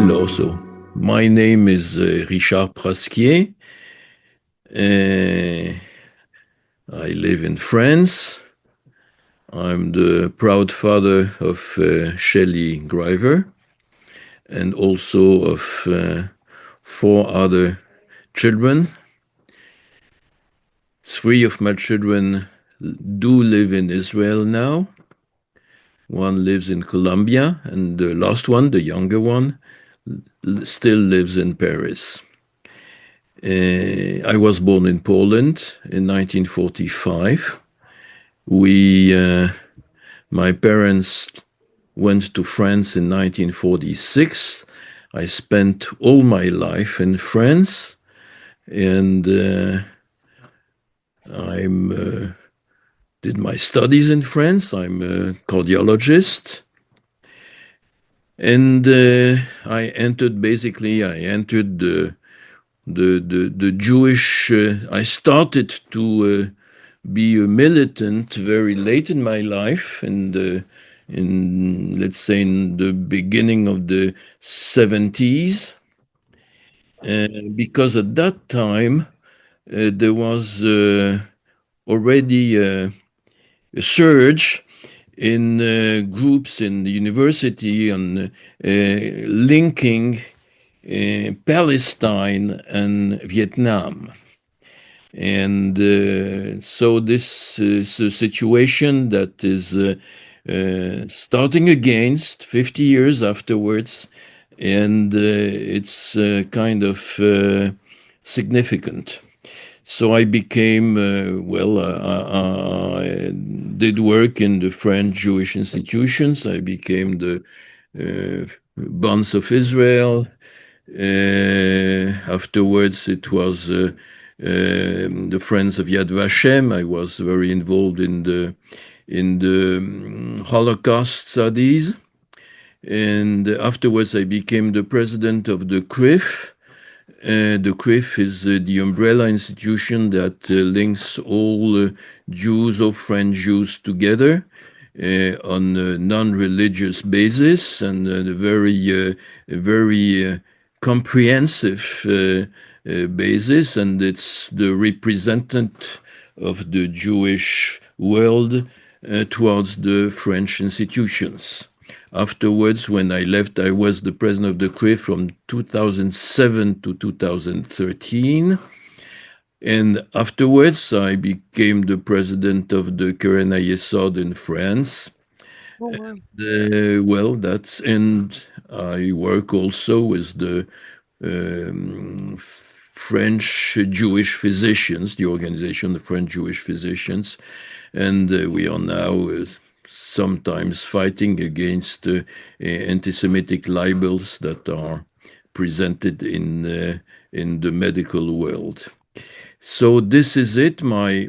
Hello, so my name is Richard Prasquier. I live in France. I'm the proud father of Shelley Griver and also of 4 other children. 3 of my children do live in Israel now. One lives in Colombia, and the last one, the younger one, still lives in Paris. I was born in Poland in 1945. My parents went to France in 1946. I spent all my life in France, and I did my studies in France. I'm a cardiologist. And I entered the Jewish. I started to be a militant very late in my life, and let's say in the beginning of the 70s, because at that time there was already a surge in groups in the university on linking Palestine and Vietnam. And so this is a situation that is starting against 50 years afterwards, and it's kind of significant. So I became, I did work in the French Jewish institutions. I became the Bonds of Israel. Afterwards, it was the Friends of Yad Vashem. I was very involved in the Holocaust studies. And afterwards, I became the president of the CRIF. The CRIF is the umbrella institution that links all Jews or French Jews together on a non-religious basis, and a very comprehensive basis, and it's the representative of the Jewish world towards the French institutions. Afterwards, when I left, I was the president of the CRIF from 2007 to 2013. And afterwards, I became the president of the Keren Hayesod in France. Oh, wow. And I work also with the French Jewish Physicians, the organization of French Jewish Physicians, and we are now sometimes fighting against anti-Semitic libels that are presented in the medical world. So this is it. My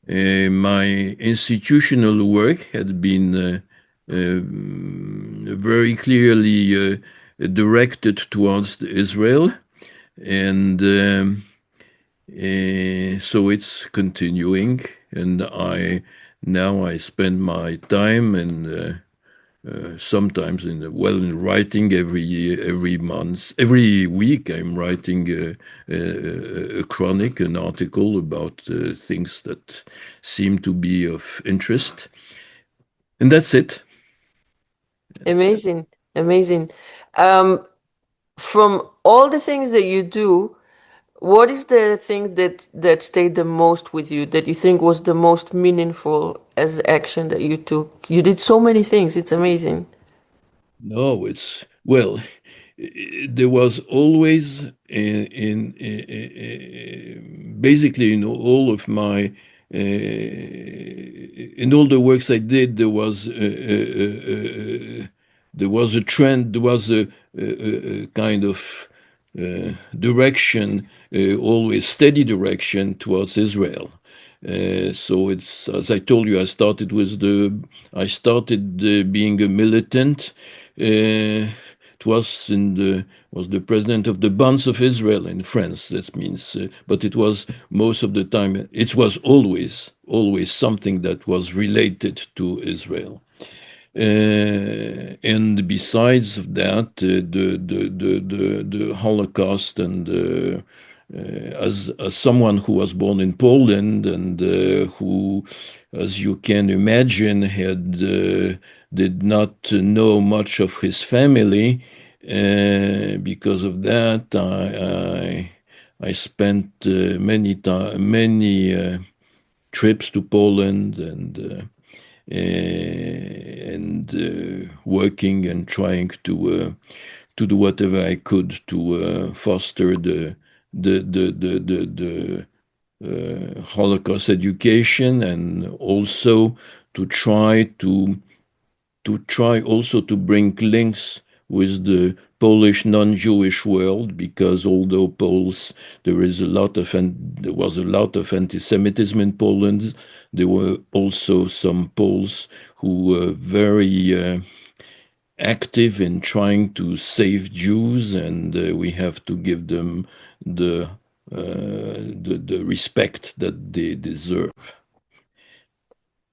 institutional work had been very clearly directed towards Israel, and so it's continuing. And I spend my time and sometimes in writing every month, every week. I'm writing a chronic, an article about things that seem to be of interest, and that's it. Amazing, amazing. From all the things that you do, what is the thing that stayed the most with you, that you think was the most meaningful as action that you took? You did so many things. It's amazing. No, there was always basically in all of my in all the works I did, there was a trend, there was a kind of direction, always steady direction towards Israel. So it's, as I told you, I started being a militant. It was the president of the Bonds of Israel in France. That means, but it was most of the time. It was always something that was related to Israel. And besides that, the Holocaust, and as someone who was born in Poland, and who, as you can imagine, did not know much of his family, because of that, I spent many trips to Poland, and working and trying to do whatever I could to foster the Holocaust education, and also to try also to bring links with the Polish non-Jewish world, because although Poles, there was a lot of anti-Semitism in Poland, there were also some Poles who were very active in trying to save Jews, and we have to give them the respect that they deserve.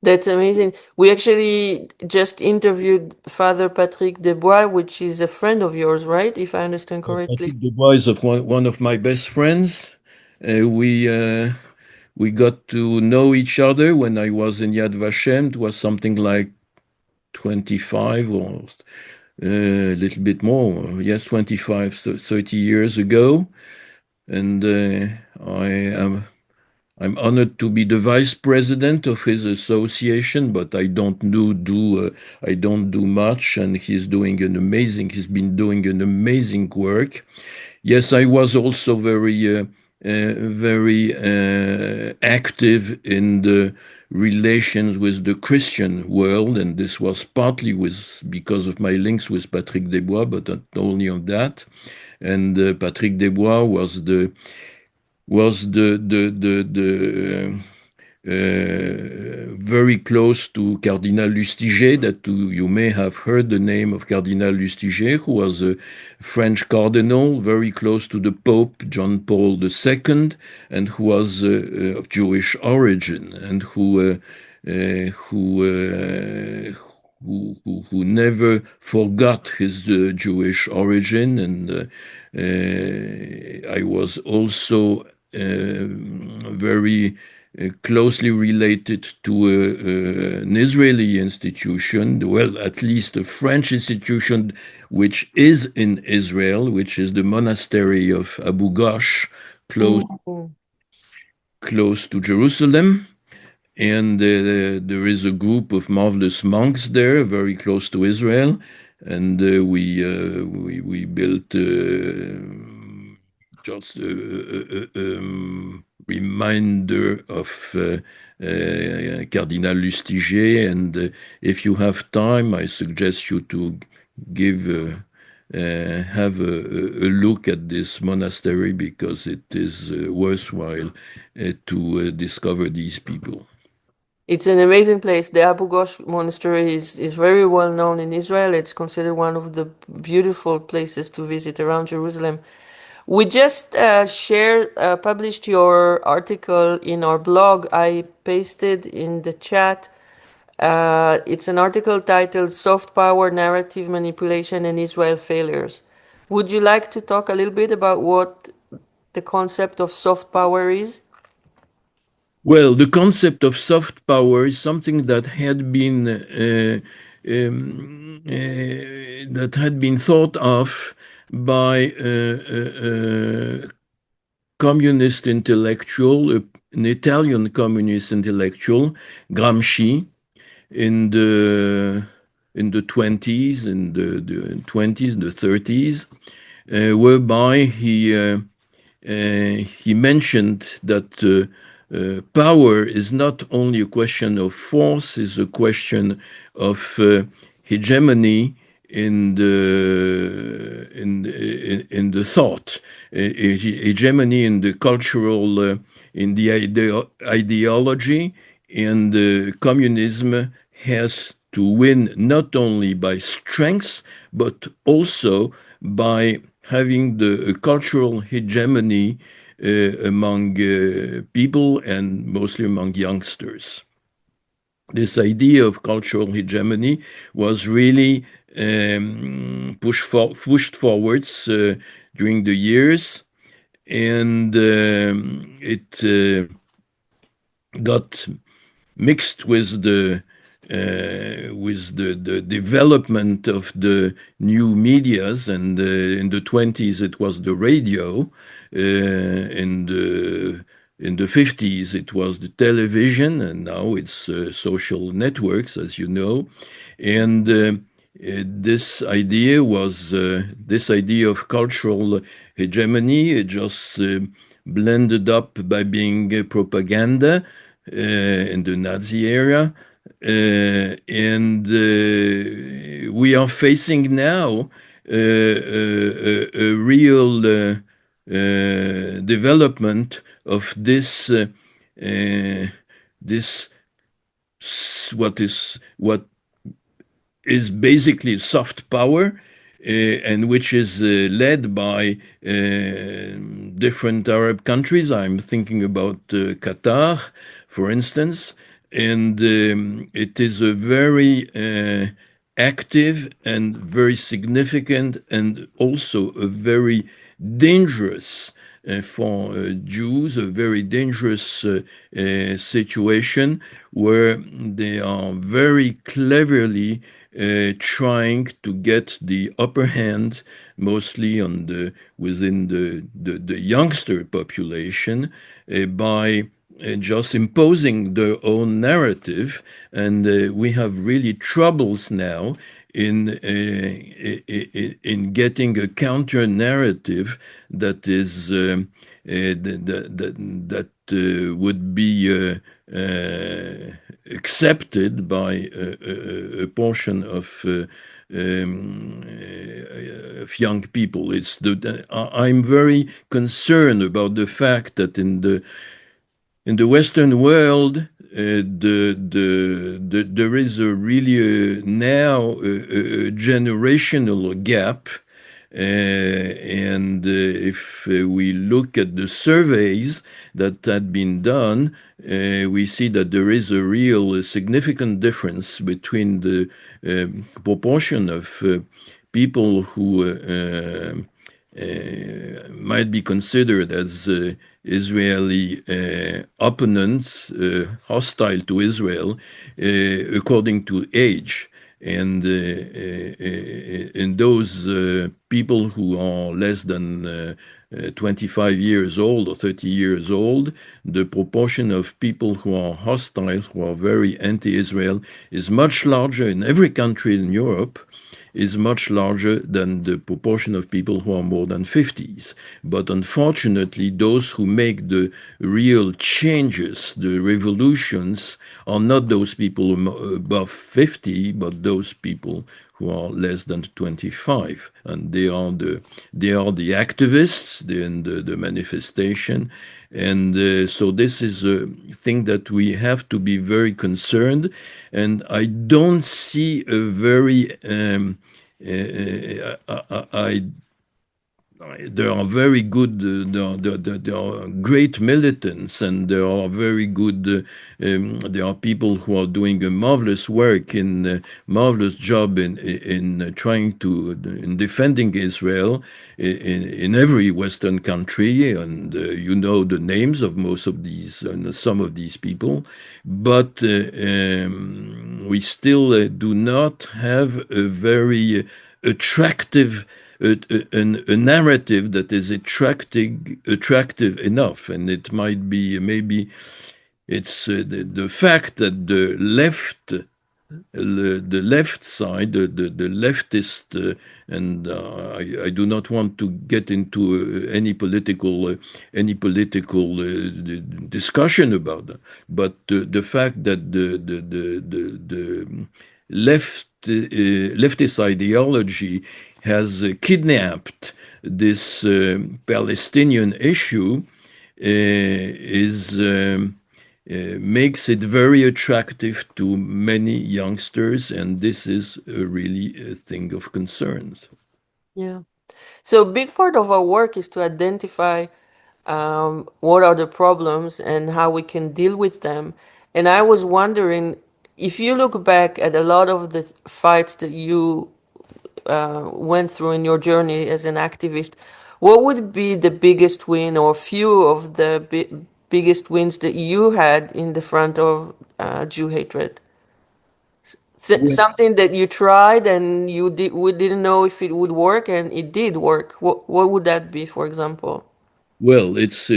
That's amazing. We actually just interviewed Father Patrick Desbois, which is a friend of yours, right? If I understand correctly. Patrick Dubois is one of my best friends. We got to know each other when I was in Yad Vashem. It was something like 25 or a little bit more. Yes, 25, 30 years ago. And I'm honored to be the vice president of his association, but I don't do much, and he's been doing an amazing work. Yes, I was also very active in the relations with the Christian world, and this was partly because of my links with Patrick Desbois, but not only on that. And Patrick Desbois was the very close to Cardinal Lustiger, that you may have heard the name of Cardinal Lustiger, who was a French cardinal, very close to the Pope John Paul II, and who was of Jewish origin, and who never forgot his Jewish origin. And I was also very closely related to an Israeli institution, well, at least a French institution, which is in Israel, which is the monastery of Abu Ghosh, close to Jerusalem. And there is a group of marvelous monks there, very close to Israel, and we built just a reminder of Cardinal Lustiger. And if you have time, I suggest you to have a look at this monastery, because it is worthwhile to discover these people. It's an amazing place. The Abu Ghosh Monastery is very well known in Israel. It's considered one of the beautiful places to visit around Jerusalem. We just published your article in our blog. I pasted in the chat. It's an article titled Soft Power, Narrative Manipulation, and Israel Failures. Would you like to talk a little bit about what the concept of soft power is? Well, the concept of soft power is something that had been thought of by a communist intellectual, an Italian communist intellectual, Gramsci, in the 20s, in the 20s, the 30s, whereby he mentioned that power is not only a question of force, is a question of hegemony in the thought, hegemony in the cultural, in the ideology, and communism has to win not only by strength, but also by having the cultural hegemony among people, and mostly among youngsters. this idea of cultural hegemony was really pushed forwards during the years, and it got mixed with the development of the new medias, and in the 20s it was the radio, in the 50s it was the television, and now it's social networks, as you know. And this idea of cultural hegemony, it just blended up by being propaganda in the Nazi era. And we are facing now a real development of this what is basically soft power, and which is led by different Arab countries. I'm thinking about Qatar, for instance, and it is a very active and very significant, and also a very dangerous for Jews, a very dangerous situation where they are very cleverly trying to get the upper hand, mostly within the youngster population, by just imposing their own narrative. And we have really troubles now in getting a counter narrative that is that would be accepted by a portion of young people. I'm very concerned about the fact that in the Western world, there is now a generational gap. And if we look at the surveys that had been done, we see that there is a real significant difference between the proportion of people who might be considered as Israeli opponents, hostile to Israel, according to age. And in those people who are less than 25 years old or 30 years old, the proportion of people who are hostile, who are very anti-Israel, is much larger in every country in Europe, is much larger than the proportion of people who are more than 50s. But unfortunately, those who make the real changes, the revolutions, are not those people above 50, but those people who are less than 25. And they are the activists in the manifestation. And so this is a thing that we have to be very concerned. And I don't see a very there are very good, there are great militants, and there are very good, there are people who are doing a marvelous work, marvelous job in trying to, in defending Israel in every Western country, and you know the names of most of these, and some of these people, but we still do not have a very attractive a narrative that is attractive enough. And it might be maybe it's the fact that the left side, the leftist, and I do not want to get into any political discussion about that, but the fact that the leftist ideology has kidnapped this Palestinian issue is makes it very attractive to many youngsters, and this is really a thing of concern. Yeah. So a big part of our work is to identify what are the problems and how we can deal with them. And I was wondering, if you look back at a lot of the fights that you went through in your journey as an activist, what would be the biggest win or few of the biggest wins that you had in the front of Jew hatred? Something that you tried and we didn't know if it would work and it did work. What would that be, for example? Well, it's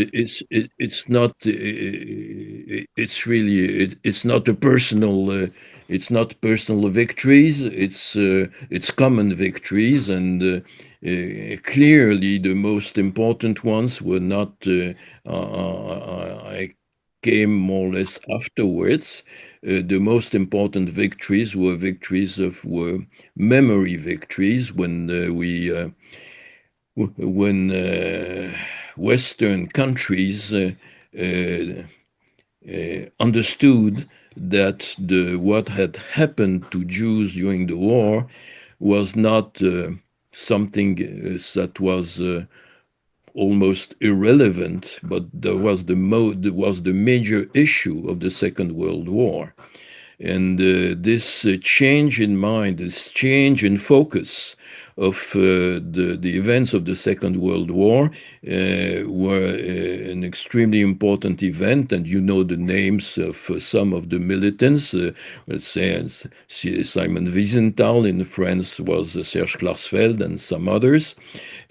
not it's really it's not a personal it's not personal victories. It's common victories, and clearly the most important ones were not. I came more or less afterwards. The most important victories were memory victories when Western countries understood that what had happened to Jews during the war was not something that was almost irrelevant, but there was the major issue of the Second World War. And this change in mind, this change in focus of the events of the Second World War were an extremely important event. And you know the names of some of the militants. Let's say Simon Wiesenthal in France was Serge Klarsfeld and some others.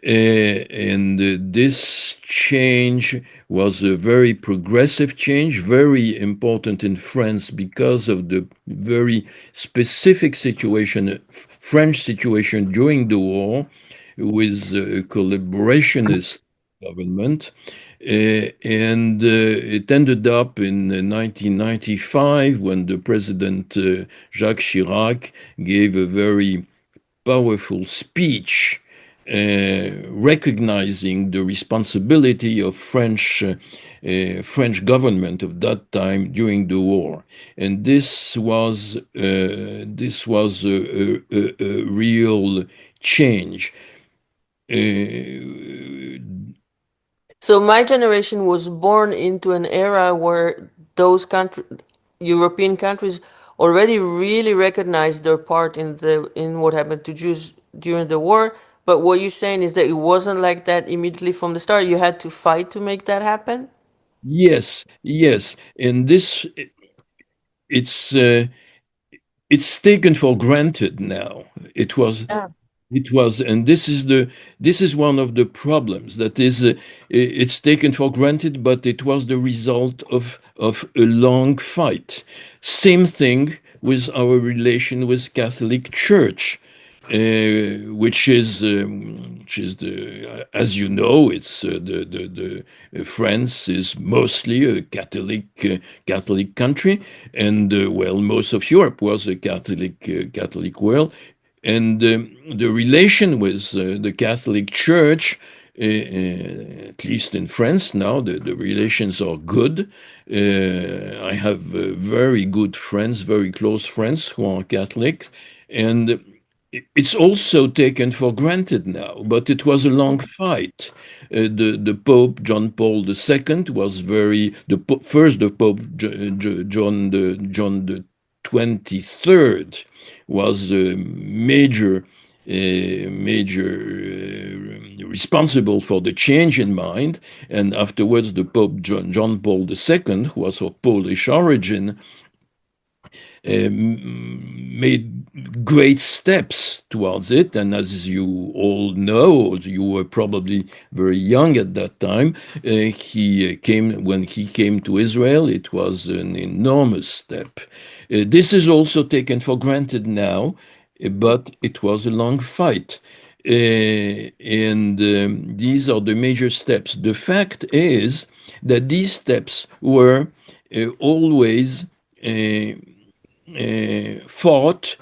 And this change was a very progressive change, very important in France because of the very specific situation, French situation during the war, with a collaborationist government. And it ended up in 1995 when the President Jacques Chirac gave a very powerful speech recognizing the responsibility of French government of that time during the war, and this was a real change. So my generation was born into an era where those European countries already really recognized their part in what happened to Jews during the war. But what you're saying is that it wasn't like that immediately from the start. You had to fight to make that happen. Yes, yes, and this it's uh, it's taken for granted now. It was Yeah. It was, and this is one of the problems. That is, it's taken for granted, but it was the result of a long fight. Same thing with our relation with Catholic Church, which is the as you know, it's France is mostly a Catholic country, and well, most of Europe was a Catholic world, and the relation with the Catholic Church, at least in France now, the relations are good. I have very good friends, very close friends who are Catholic, and it's also taken for granted now, but it was a long fight. The Pope John Paul II was first the Pope John the 23rd was a major responsible for the change in mind, and afterwards the Pope John Paul II, who was of Polish origin, made great steps towards it. And as you all know, you were probably very young at that time, when he came to Israel, it was an enormous step. This is also taken for granted now, but it was a long fight. And these are the major steps. The fact is that these steps were always fought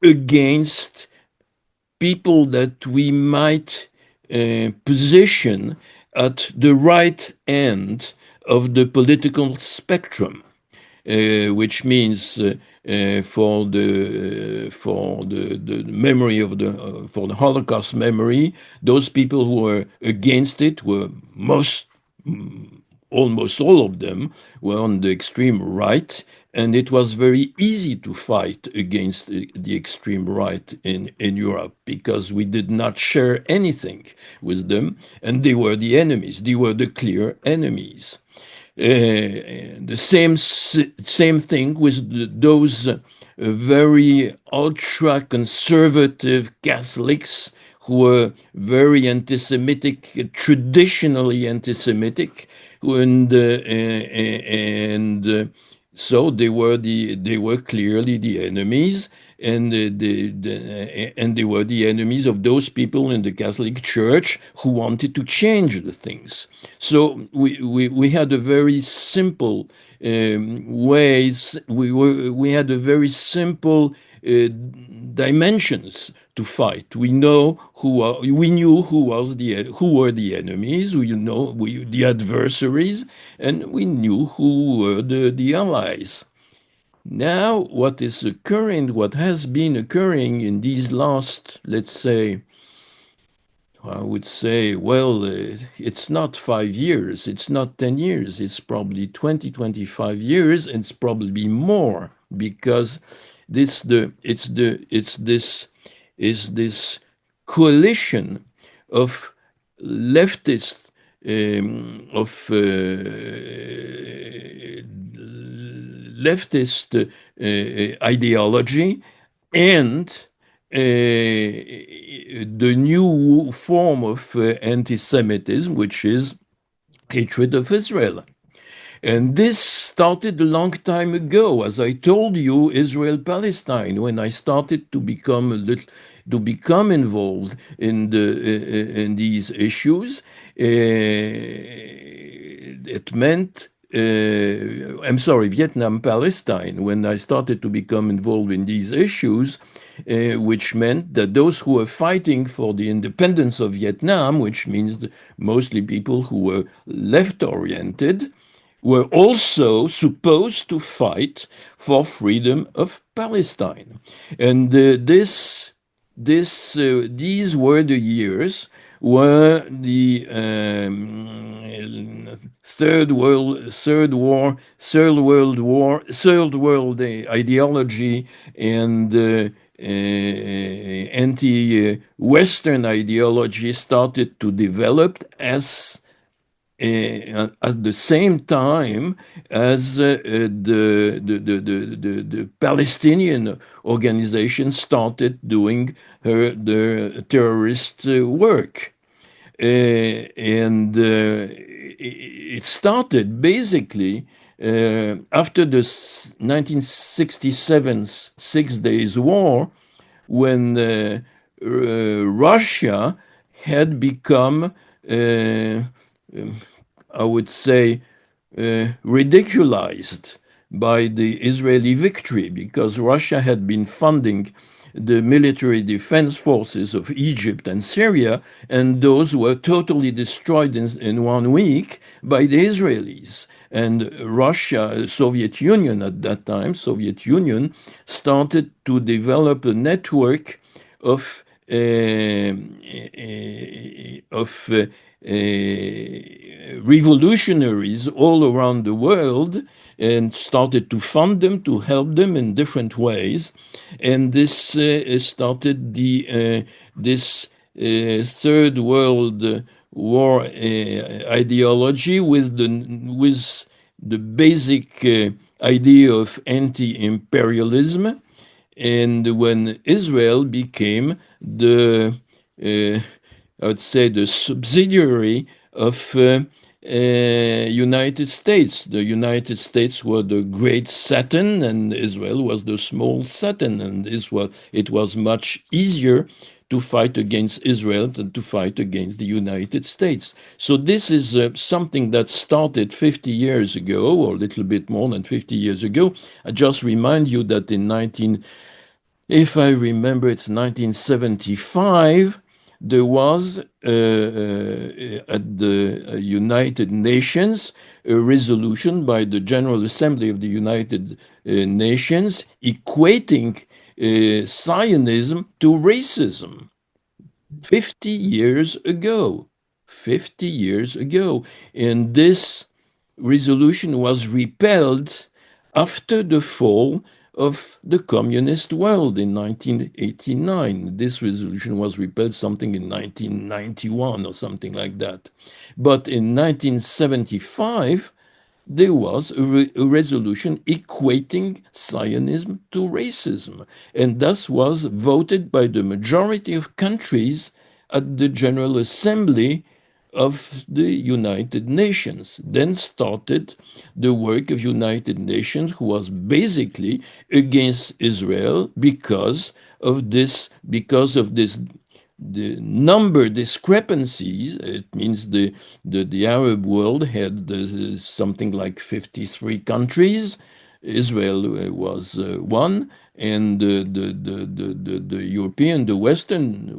against people that we might position at the right end of the political spectrum, which means for the memory of for the Holocaust memory, those people who were against it were almost all of them were on the extreme right, and it was very easy to fight against the extreme right in Europe because we did not share anything with them, and they were the enemies. They were the clear enemies. The same thing with those very ultra conservative Catholics who were very anti-Semitic, traditionally anti-Semitic, and so they were clearly the enemies, and and they were the enemies of those people in the Catholic Church who wanted to change the things. So we had a very simple ways. We had a very simple dimensions to fight. We knew who were the enemies. The adversaries, and we knew who were the allies. Now, what has been occurring in these last, let's say, I would say, well, it's not 5 years, it's not 10 years, it's probably 20, 25 years, and it's probably more because it's this coalition of leftist ideology and the new form of anti-Semitism, which is hatred of Israel. And this started a long time ago, as I told you, Israel-Palestine, when I started to become involved in these issues. It meant I'm sorry, Vietnam-Palestine, when I started to become involved in these issues, which meant that those who were fighting for the independence of Vietnam, which means mostly people who were left-oriented, were also supposed to fight for freedom of Palestine. And these were the years where the Third World ideology and anti-Western ideology started to develop at the same time as the Palestinian organization started doing their terrorist work. And it started basically after the 1967 Six Days War, when Russia had become I would say, ridiculized by the Israeli victory, because Russia had been funding the military defense forces of Egypt and Syria, and those were totally destroyed in 1 week by the Israelis. And Russia, Soviet Union at that time, Soviet Union, started to develop a network of revolutionaries all around the world, and started to fund them, to help them in different ways. And this started this Third World War ideology with the basic idea of anti-imperialism. And when Israel became I would say, the subsidiary of United States. The United States were the great Satan, and Israel was the small Satan. And it was much easier to fight against Israel than to fight against the United States. So this is something that started 50 years ago, or a little bit more than 50 years ago. I just remind you that if I remember, it's 1975, there was at the United Nations a resolution by the General Assembly of the United Nations equating Zionism to racism. 50 years ago. 50 years ago. And this resolution was repelled after the fall of the communist world in 1989. This resolution was repelled something in 1991 or something like that. But in 1975, there was a resolution equating Zionism to racism, and thus was voted by the majority of countries at the General Assembly of the United Nations. Then started the work of United Nations, who was basically against Israel because of this the number discrepancies. It means the Arab world had something like 53 countries. Israel was one, and the European, the Western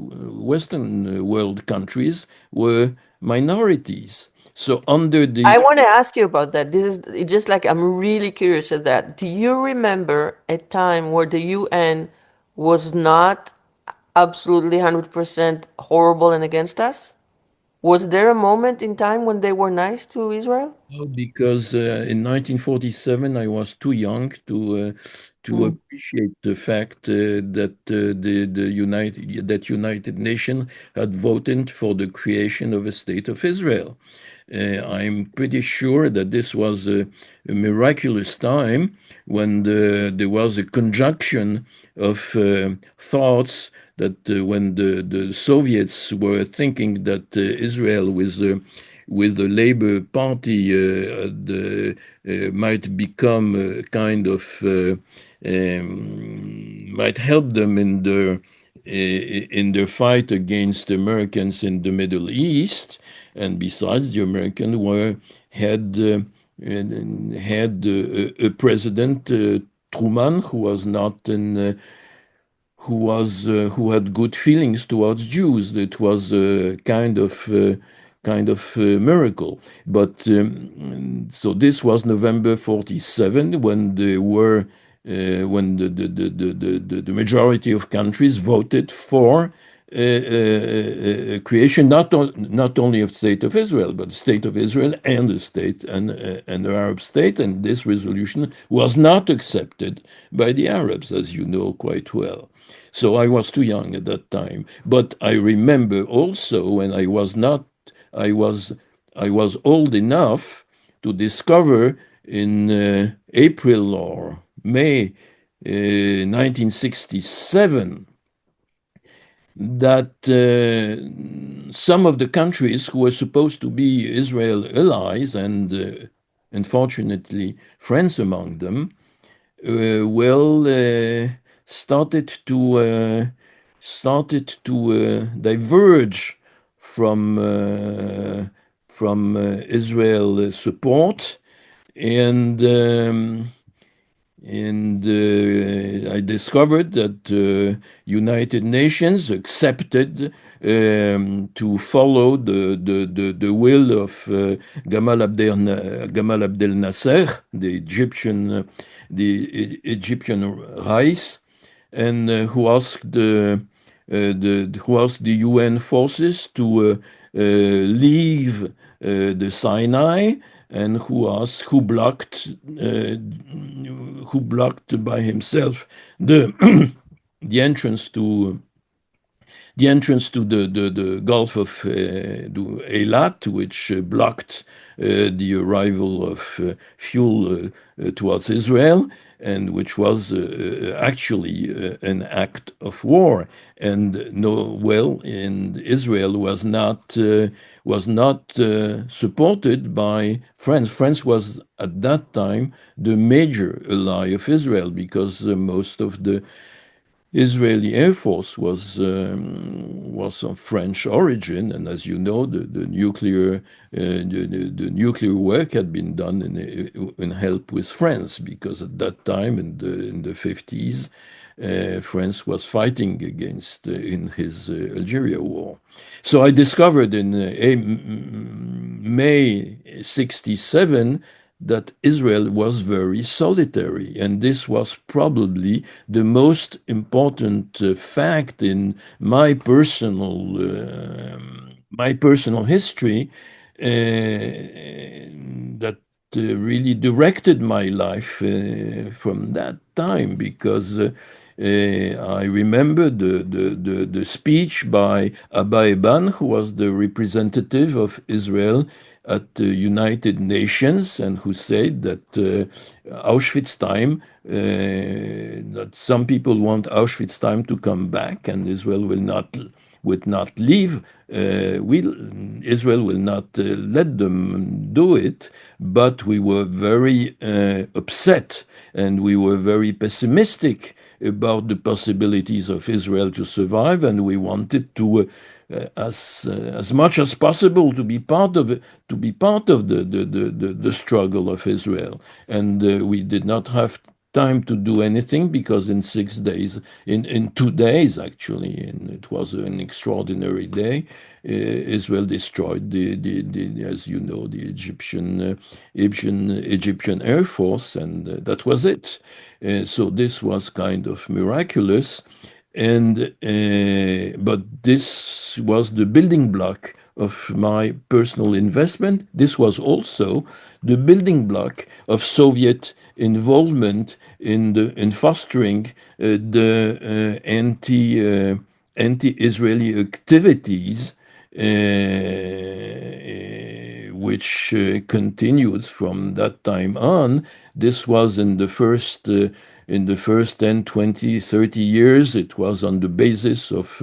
world countries were minorities. So under I the want to ask you about that. This is it's just like I'm really curious at that. Do you remember a time where the UN was not absolutely 100% horrible and against us? Was there a moment in time when they were nice to Israel? because in 1947 I was too young to Mm. appreciate the fact that United Nations had voted for the creation of a state of Israel. I'm pretty sure that this was a miraculous time when there was a conjunction of thoughts that when the Soviets were thinking that Israel with the Labour Party might become a kind of might help them in their fight against the Americans in the Middle East, and besides, the Americans had a president Truman who was not in who had good feelings towards Jews. It was a kind of miracle. But so this was November 47 when there were when the majority of countries voted for creation not only of state of Israel, but the state of Israel and the state and an Arab state. And this resolution was not accepted by the Arabs, as you know quite well. So I was too young at that time. But I remember also when I was I was old enough to discover in April or May 1967 that some of the countries who were supposed to be Israel allies, and unfortunately France among them, well, started to diverge from Israel support, and I discoveed that United Nations accepted to follow the will of Gamal Abdel Nasser, the Egyptian Rais, and who asked the UN forces to leave the Sinai, and who blocked by himself the the entrance to the Gulf of Eilat, which blocked the arrival of fuel towards Israel, and which was actually an act of war. And no, well, and Israel was not supported by France. France was at that time the major ally of Israel, because most of the Israeli Air Force was of French origin, and as you know, the nuclear work had been done in help with France, because at that time in the 50s, France was fighting against in his Algeria war. So I discovered in May '67 that Israel was very solitary, and this was probably the most important fact in my personal history, that really directed my life from that time, because I remember the speech by Abba Eban, who was the representative of Israel at the United Nations, and who said that Auschwitz time, that some people want Auschwitz time to come back, and Israel would not leave. Israel will not let them do it, but we were very upset, and we were very pessimistic about the possibilities of Israel to survive, and we wanted to, as much as possible, to be part of it, to be part of the struggle of Israel, and we did not have time to do anything, because in 6 days, in 2 days actually, and it was an extraordinary day, Israel destroyed as you know, the Egyptian Air Force, and that was it. So this was kind of miraculous, and but this was the building block of my personal investment. This was also the building block of Soviet involvement in fostering the anti-Israeli activities, which continued from that time on. This was in the first 10, 20, 30 years. It was on the basis of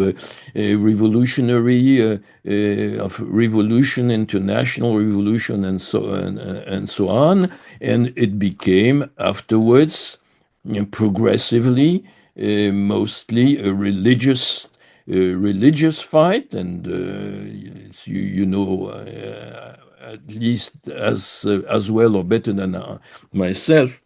revolution, international revolution, and so on. And it became afterwards, progressively, mostly a religious fight, and you know, at least as well or better than myself,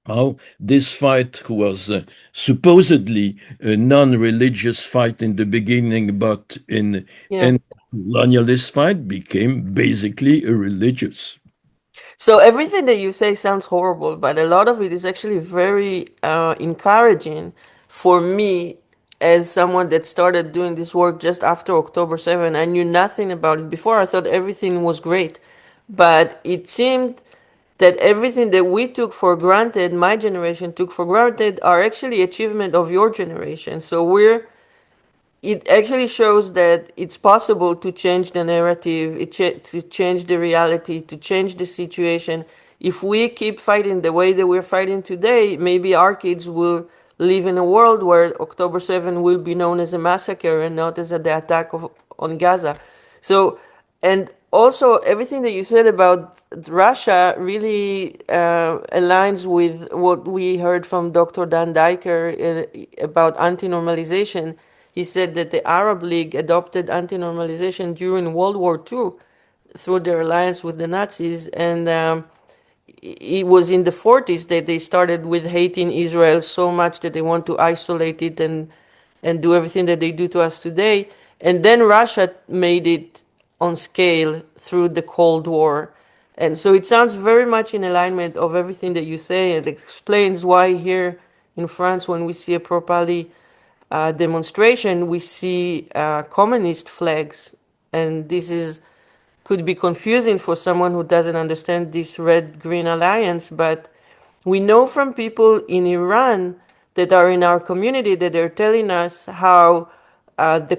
how this fight was supposedly a non-religious fight in the beginning, but in Yeah. and colonialist fight became basically a religious. So everything that you say sounds horrible, but a lot of it is actually very encouraging for me as someone that started doing this work just after October 7. I knew nothing about it before. I thought everything was great. But it seemed that everything that we took for granted, my generation took for granted, are actually achievement of your generation. So it actually shows that it's possible to change the narrative, to change the reality, to change the situation. If we keep fighting the way that we're fighting today, maybe our kids will live in a world where October 7 will be known as a massacre and not as the attack on Gaza. So, and also everything that you said about Russia really aligns with what we heard from Dr. Dan Diker about anti-normalization. He said that the Arab League adopted anti-normalization during World War II through their alliance with the Nazis, and it was in the 40s that they started with hating Israel so much that they want to isolate it and do everything that they do to us today. And then Russia made it on scale through the Cold War. And so it sounds very much in alignment of everything that you say. It explains why here in France, when we see a properly demonstration, we see communist flags. And this is could be confusing for someone who doesn't understand this red-green alliance, but we know from people in Iran that are in our community that they're telling us how the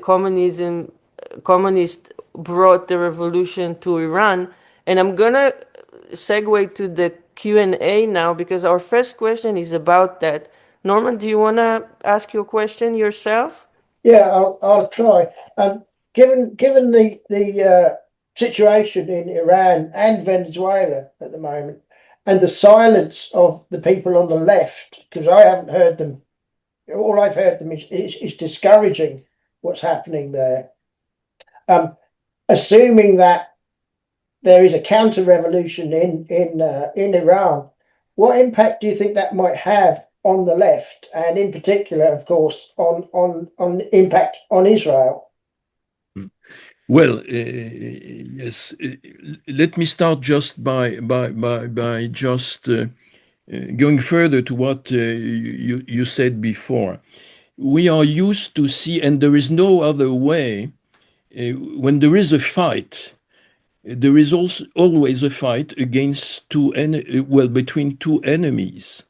communist brought the revolution to Iran. And I'm gonna segue to the Q&A now, because our first question is about that. Norman, do you wanna ask your question yourself? Yeah, I'll try. Given the situation in Iran and Venezuela at the moment, and the silence of the people on the left, because I haven't heard them. All I've heard them is discouraging what's happening there. Assuming that there is a counter revolution in Iran, what impact do you think that might have on the left, and in particular, of course, on impact on Israel? Well, yes. Let me start just by just going further to what you said before. We are used to see, and there is no other way. When there is a fight, there is also always a fight against between two enemies.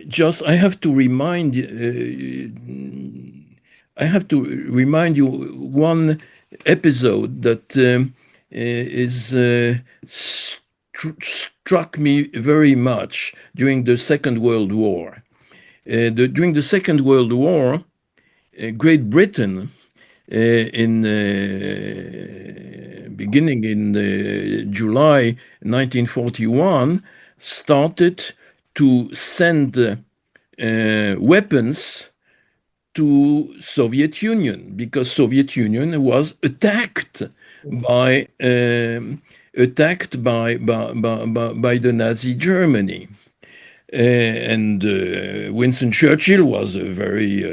Just I have to remind you one episode that struck me very much during the Second World War. During the Second World War, Great Britain, beginning in July 1941, started to send weapons to Soviet Union because Soviet Union was attacked by the Nazi Germany. And Winston Churchill was a very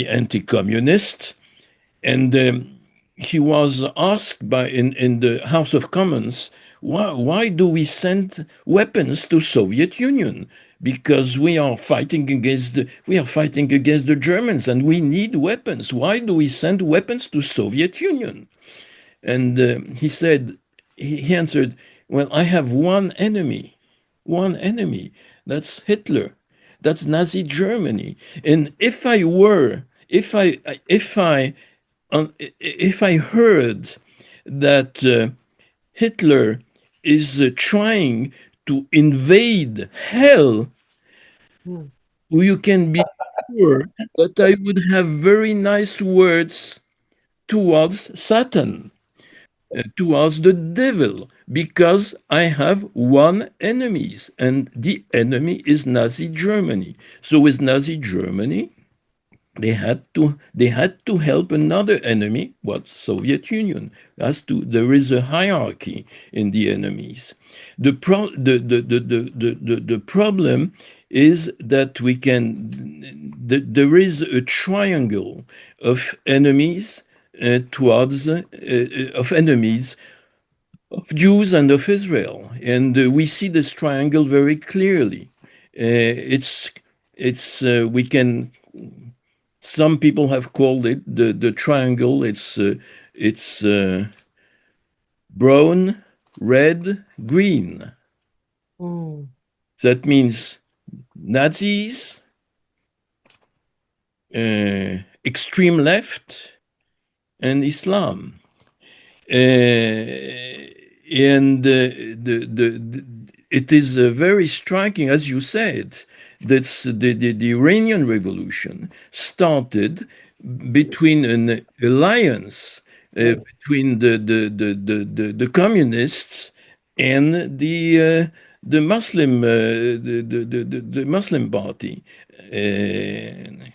anti-communist, and he was asked in the House of Commons, why do we send weapons to Soviet Union? Because we are fighting against the Germans, and we need weapons. Why do we send weapons to Soviet Union? And he answered, well, I have one enemy. That's Hitler. That's Nazi Germany. And if I heard that Hitler is trying to invade hell, you can be sure that I would have very nice words towards Satan, towards the devil, because I have one enemy, and the enemy is Nazi Germany. So with Nazi Germany, they had to help another enemy, what Soviet Union. There is a hierarchy in the enemies. The problem is that there is a triangle of enemies of enemies of Jews and of Israel, and we see this triangle very clearly. We can. Some people have called it the triangle. It's brown, red, green. That means Nazis, extreme left, and Islam. And it is very striking, as you said, that the Iranian Revolution started between an alliance between the communists and the Muslim party.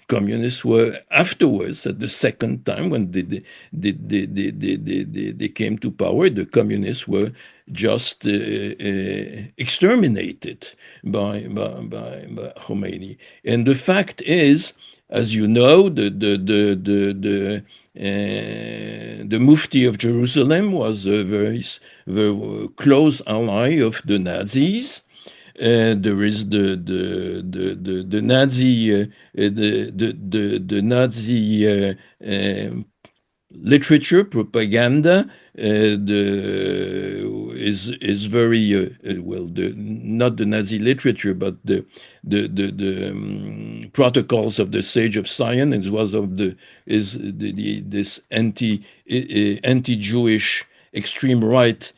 Communists were afterwards, at the second time when they came to power, the communists were just exterminated by Khomeini. And the fact is, as you know, the Mufti of Jerusalem was a very close ally of the Nazis. There is the Nazi literature, propaganda is very not the Nazi literature, but the protocols of the Sage of Zion. It was this anti-Jewish extreme right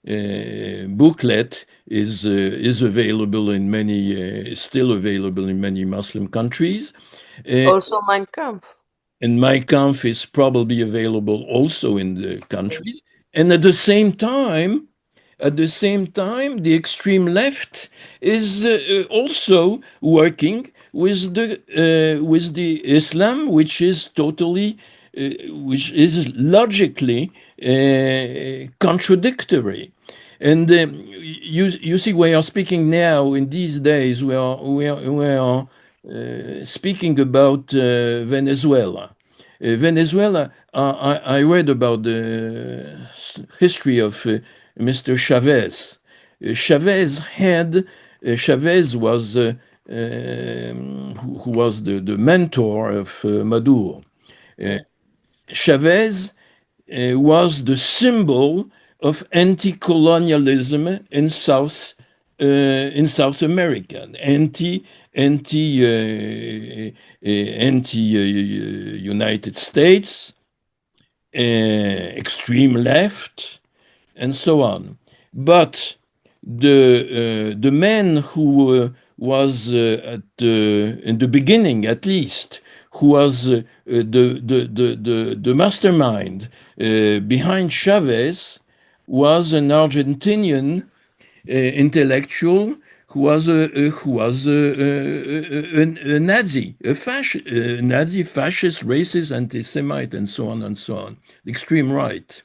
booklet is available in many, still available in many Muslim countries. Also, Mein Kampf. And Mein Kampf is probably available also in the countries. And at the same time, the extreme left is also working with the Islam, which is logically contradictory. And you see, we are speaking now in these days. We are speaking about Venezuela. Venezuela. I read about the history of Mr. Chavez. Chavez was who was the mentor of Maduro. Chavez was the symbol of anti-colonialism in South America, anti United States, extreme left, and so on. But the man who was in the beginning, at least, who was the mastermind behind Chavez, was an Argentinian intellectual who was a Nazi, a Nazi, fascist, racist, anti-Semite, and so on and so on, extreme right.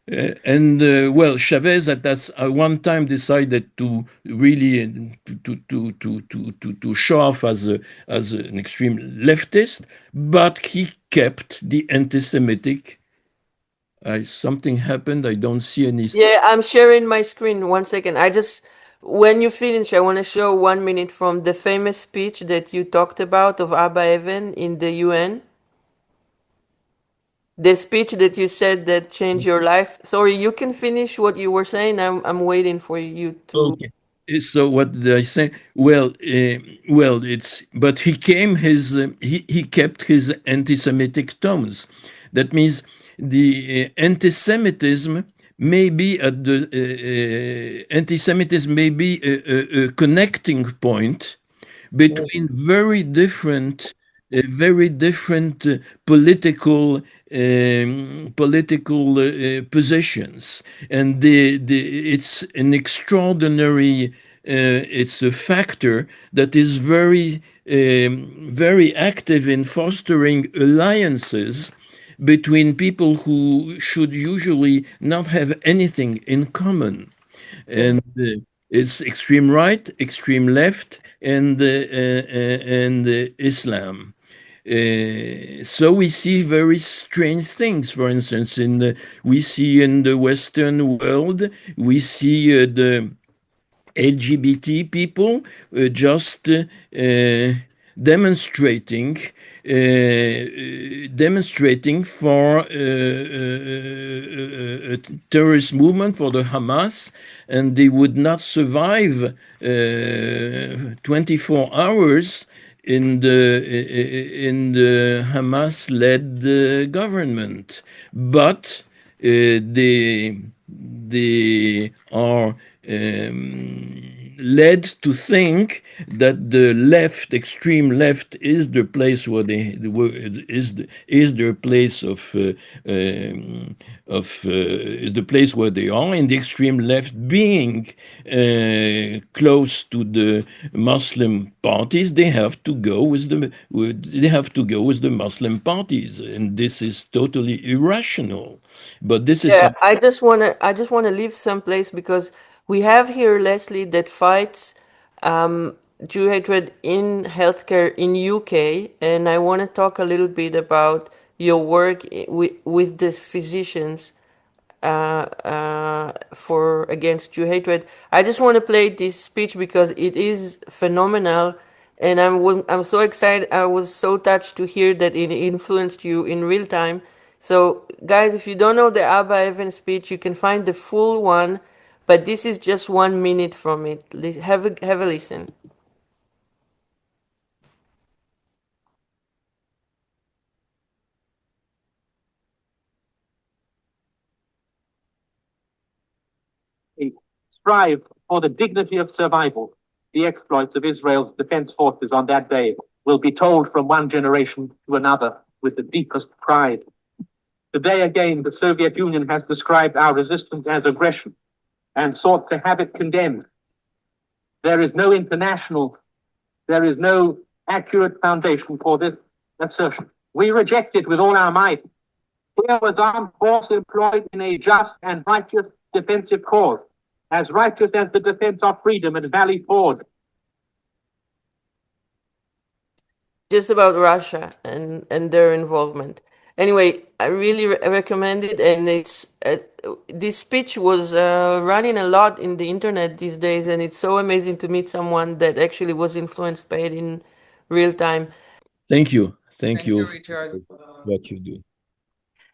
Well, Chavez at one time decided to really to show off as an extreme leftist, but he kept the anti-Semitic. Something happened. I don't see any. Yeah, I'm sharing my screen. 1 second. When you finish, I want to show 1 minute from the famous speech that you talked about of Abba Evan in the UN. The speech that you said that changed your life. Sorry, you can finish what you were saying. I'm waiting for you to. Okay. So what did I say? Well, but he kept his anti-Semitic tones. That means the anti-Semitism may be anti-Semitism may be a connecting point between very different political positions, and it's an extraordinary. It's a factor that is very active in fostering alliances between people who should usually not have anything in common, and it's extreme right, extreme left, and Islam. So we see very strange things. For instance, we see in the Western world, we see the LGBT people just demonstrating for a terrorist movement, for the Hamas, and they would not survive 24 hours in the Hamas-led government, but they are led to think that the left, extreme left, is the place where is the place is the place where they are, and the extreme left being close to the Muslim parties, they have to go with the Muslim parties, and this is totally irrational. But this is I just wanna leave some place, because we have here Leslie that fights Jew hatred in healthcare in UK, and I want to talk a little bit about your work with these physicians for against Jew hatred. I just want to play this speech because it is phenomenal, and I'm so excited. I was so touched to hear that it influenced you in real time. So, guys, if you don't know the Abba Evan speech, you can find the full one, but this is just 1 minute from it. Have a listen. Strive for the dignity of survival. The exploits of Israel's defense forces on that day will be told from one generation to another with the deepest pride. Today again, the Soviet Union has described our resistance as aggression and sought to have it condemned. There is no accurate foundation for this assertion. We reject it with all our might. Here was armed force employed in a just and righteous defensive cause, as righteous as the defense of freedom at Valley Forge. Just about Russia and their involvement. Anyway, I really recommend it, and it's this speech was running a lot in the internet these days, and it's so amazing to meet someone that actually was influenced by it in real time. Thank you. Thank you, Richard. what you do.